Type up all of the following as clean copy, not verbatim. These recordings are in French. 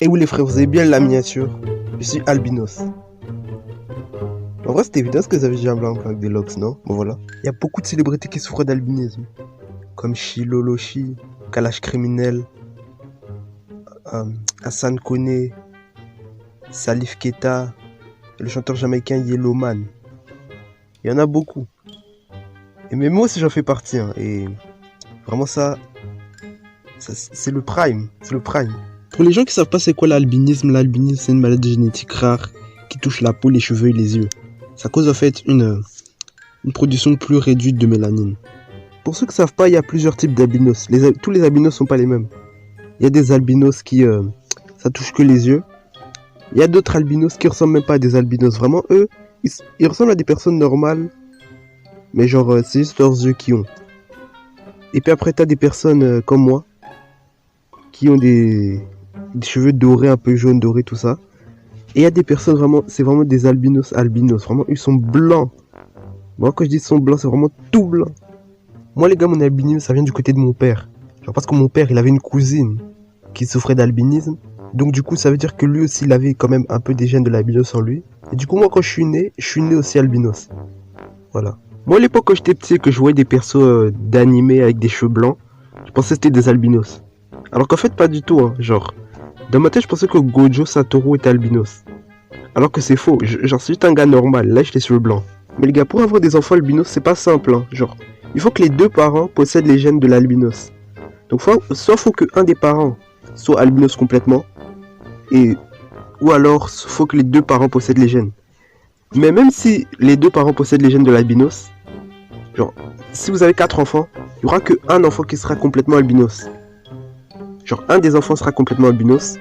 Et oui les frères, vous avez bien la miniature. Je suis albinos. En vrai, c'était évident ce que vous avez déjà un blanc avec des locks, non? Bon voilà. Il y a beaucoup de célébrités qui souffrent d'albinisme. Comme Shiloloshi, Kalash Criminel, Hassan Kone, Salif Keita, et le chanteur jamaïcain Yellowman. Il y en a beaucoup. Et même moi aussi j'en fais partie. Hein, et vraiment ça c'est le prime. C'est le prime. Pour les gens qui savent pas c'est quoi l'albinisme c'est une maladie génétique rare qui touche la peau, les cheveux et les yeux. Ça cause en fait une production plus réduite de mélanine. Pour ceux qui savent pas, il y a plusieurs types d'albinos. Tous les albinos sont pas les mêmes. Il y a des albinos qui ça touche que les yeux. Il y a d'autres albinos qui ressemblent même pas à des albinos. Vraiment eux, ils ressemblent à des personnes normales. Mais genre c'est juste leurs yeux qui ont. Et puis après t'as des personnes comme moi qui ont des cheveux dorés, un peu jaunes, dorés, tout ça. Et il y a des personnes vraiment, c'est vraiment des albinos. Vraiment, ils sont blancs. Moi, quand je dis ils sont blancs, c'est vraiment tout blanc. Moi, les gars, mon albinisme, ça vient du côté de mon père. Genre parce que mon père, il avait une cousine qui souffrait d'albinisme. Donc du coup, ça veut dire que lui aussi, il avait quand même un peu des gènes de l'albinos en lui. Et du coup, moi, quand je suis né aussi albinos. Voilà. Moi, à l'époque, quand j'étais petit et que je voyais des persos d'animés avec des cheveux blancs, je pensais que c'était des albinos. Alors qu'en fait, pas du tout, hein. Genre, dans ma tête, je pensais que Gojo Satoru était albinos. Alors que c'est faux. Genre, c'est juste un gars normal. Là, j'ai les cheveux blancs. Mais les gars, pour avoir des enfants albinos, c'est pas simple, hein. Genre, il faut que les deux parents possèdent les gènes de l'albinos. Donc, soit faut que un des parents soit albinos complètement, ou alors, faut que les deux parents possèdent les gènes. Mais même si les deux parents possèdent les gènes de l'albinos, genre, si vous avez 4 enfants, il y aura que un enfant qui sera complètement albinos. Genre, un des enfants sera complètement albinos.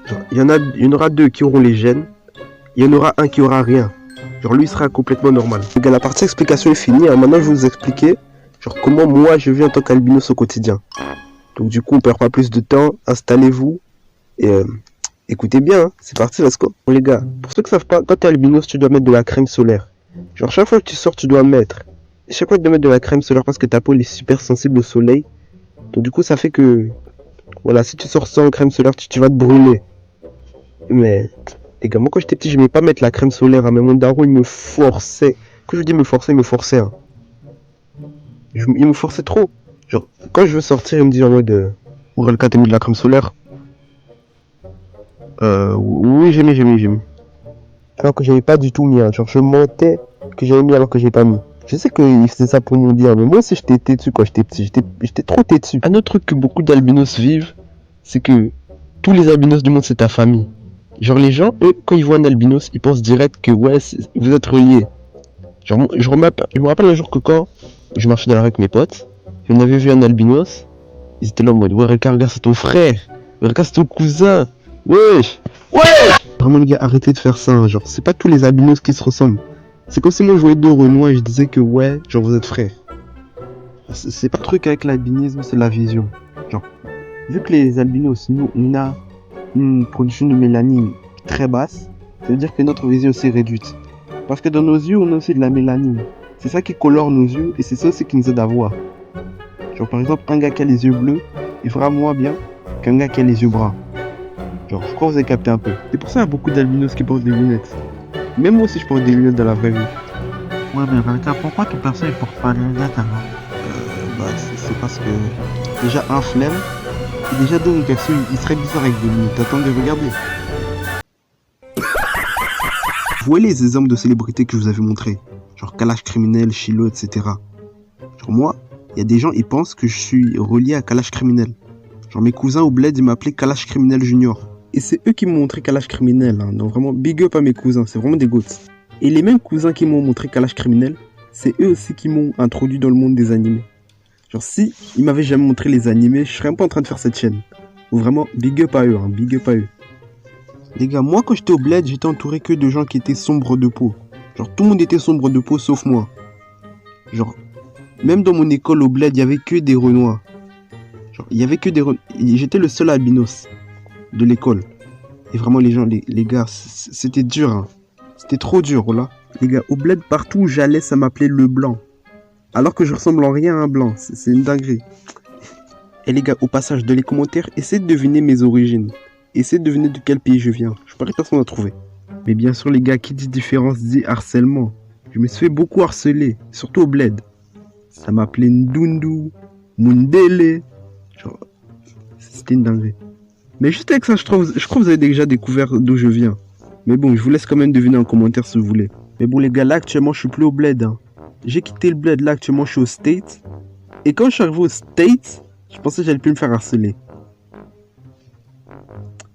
Genre, il y en aura 2 qui auront les gènes. Il y en aura un qui aura rien. Genre, lui, il sera complètement normal. Les gars, la partie explication est finie. Hein. Maintenant, je vais vous expliquer genre comment moi, je vis en tant qu'albinos au quotidien. Donc, du coup, on perd pas plus de temps. Installez-vous. Et écoutez bien. Hein. C'est parti, let's go. Bon, les gars, pour ceux qui savent pas, quand t'es albinos, tu dois mettre de la crème solaire. Genre, chaque fois que tu sors, tu dois mettre. Chaque fois que tu dois mettre de la crème solaire parce que ta peau elle est super sensible au soleil. Donc, du coup, ça fait que... Voilà, si tu sors sans crème solaire, tu vas te brûler. Mais, les gars, moi quand j'étais petit, je n'aimais pas mettre la crème solaire. Hein, mais mon daron, il me forçait. Quand je dis me forçait, il me forçait. Hein. Il me forçait trop. Genre, quand je veux sortir, il me dit en mode Ourelka, t'as mis de la crème solaire? Oui, j'ai mis. Alors que j'avais pas du tout mis. Hein. Genre, je mentais que j'avais mis alors que j'ai pas mis. Je sais qu'il faisait ça pour nous dire, mais moi aussi j'étais têtu quand j'étais petit, j'étais trop têtu. Un autre truc que beaucoup d'albinos vivent, c'est que tous les albinos du monde c'est ta famille. Genre les gens, eux, quand ils voient un albinos, ils pensent direct que ouais, vous êtes reliés. Genre, je me rappelle un jour que quand je marchais dans la rue avec mes potes, on avait vu un albinos, ils étaient là en mode, ouais, regarde, c'est ton frère, regarde, c'est ton cousin, wesh. Vraiment les gars, arrêtez de faire ça, hein. Genre, c'est pas tous les albinos qui se ressemblent. C'est comme si moi je voyais deux Renois et je disais que ouais, genre vous êtes frères. C'est pas le truc avec l'albinisme, c'est la vision. Genre, vu que les albinos, nous, on a une production de mélanine très basse, ça veut dire que notre vision aussi est réduite. Parce que dans nos yeux, on a aussi de la mélanine. C'est ça qui colore nos yeux et c'est ça aussi qui nous aide à voir. Genre par exemple, un gars qui a les yeux bleus, il fera moins bien qu'un gars qui a les yeux bruns. Genre, je crois que vous avez capté un peu. C'est pour ça qu'il y a beaucoup d'albinos qui portent des lunettes. Même moi aussi je porte des lunettes dans la vraie vie. Ouais, mais Valka, pourquoi ton perso il porte pas de lunettes alors? Bah c'est parce que déjà un flemme et déjà deux le perso il serait bizarre avec des lunettes. Attendez, regardez. Vous voyez les exemples de célébrités que je vous avais montrés, genre Kalash Criminel, Chilo, etc. Genre moi, il y a des gens ils pensent que je suis relié à Kalash Criminel. Genre mes cousins au bled ils m'appelaient Kalash Criminel Junior. Et c'est eux qui m'ont montré Kalash Criminel, hein. Donc vraiment big up à mes cousins, c'est vraiment des goats. Et les mêmes cousins qui m'ont montré Kalash Criminel, c'est eux aussi qui m'ont introduit dans le monde des animés. Genre si ils m'avaient jamais montré les animés, je serais même pas en train de faire cette chaîne. Ou vraiment big up à eux, hein, big up à eux. Les gars, moi quand j'étais au bled, j'étais entouré que de gens qui étaient sombres de peau. Genre tout le monde était sombre de peau sauf moi. Genre, même dans mon école au bled, il y avait que des Renois. Genre, il y avait que des Renois. J'étais le seul albinos de l'école. Et vraiment les gens, les gars, c'était dur, hein. C'était trop dur, là. Les gars, au bled, partout où j'allais, ça m'appelait le blanc. Alors que je ressemble en rien à un blanc. C'est une dinguerie. Et les gars, au passage de les commentaires, essayez de deviner mes origines. essayez de deviner de quel pays je viens. Je parie personne n'a trouvé. Mais bien sûr, les gars, qui dit différence dit harcèlement. Je me suis fait beaucoup harceler, surtout au bled. Ça m'appelait Ndundu, Mundele. Genre, c'était une dinguerie. Mais juste avec ça, je crois que vous avez déjà découvert d'où je viens. Mais bon, je vous laisse quand même deviner en commentaire si vous voulez. Mais bon, les gars, là, actuellement, je suis plus au bled. Hein. J'ai quitté le bled, là, actuellement, je suis au States. Et quand je suis arrivé aux States, je pensais que j'allais plus me faire harceler.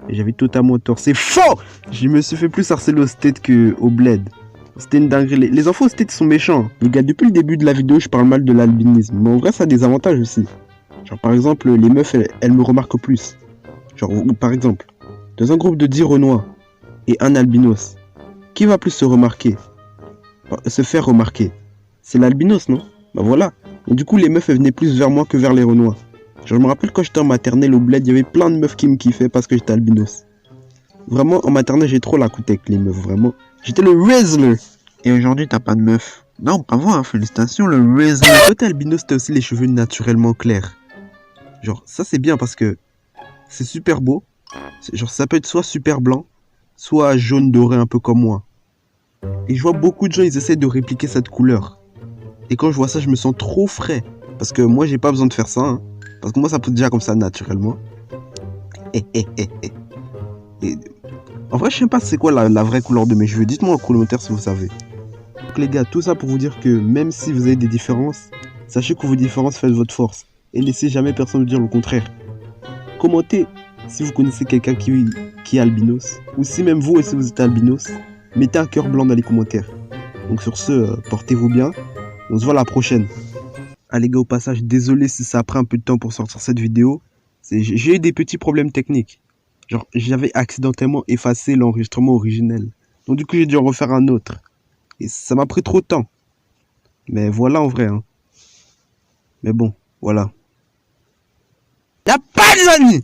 Et j'avais totalement tort. C'est faux! Je me suis fait plus harceler au States qu'au bled. C'était une dinguerie. Les enfants au States sont méchants. Les gars, depuis le début de la vidéo, je parle mal de l'albinisme. Mais en vrai, ça a des avantages aussi. Genre, par exemple, les meufs, elles me remarquent plus. Genre, par exemple, dans un groupe de 10 Renois et un albinos, qui va plus se remarquer? Se faire remarquer? C'est l'albinos, non? Bah voilà. Et du coup, les meufs, elles venaient plus vers moi que vers les Renois. Genre, je me rappelle quand j'étais en maternelle au bled, il y avait plein de meufs qui me kiffaient parce que j'étais albinos. Vraiment, en maternelle, j'ai trop la coûte avec les meufs, vraiment. J'étais le Rizzler. Et aujourd'hui, t'as pas de meuf. Non, bravo, hein, félicitations, le Rizzler. Quand t'es albinos, t'as aussi les cheveux naturellement clairs. Genre, ça c'est bien parce que c'est super beau. Genre, ça peut être soit super blanc, soit jaune doré un peu comme moi. Et je vois beaucoup de gens, ils essaient de répliquer cette couleur. Et quand je vois ça, je me sens trop frais. Parce que moi, j'ai pas besoin de faire ça. Hein. Parce que moi, ça peut déjà comme ça naturellement. Et en vrai, je sais pas c'est quoi la vraie couleur de mes cheveux. Dites-moi en commentaire si vous savez. Donc les gars, tout ça pour vous dire que même si vous avez des différences, sachez que vos différences font votre force. Et laissez jamais personne vous dire le contraire. Commentez si vous connaissez quelqu'un qui est albinos. Ou si même vous aussi vous êtes albinos. Mettez un cœur blanc dans les commentaires. Donc sur ce, portez-vous bien. On se voit la prochaine. Ah les gars, au passage, désolé si ça a pris un peu de temps pour sortir cette vidéo. J'ai eu des petits problèmes techniques. Genre, j'avais accidentellement effacé l'enregistrement originel. Donc du coup, j'ai dû en refaire un autre. Et ça m'a pris trop de temps. Mais voilà en vrai. Hein. Mais bon, voilà. Y'a pas de amis!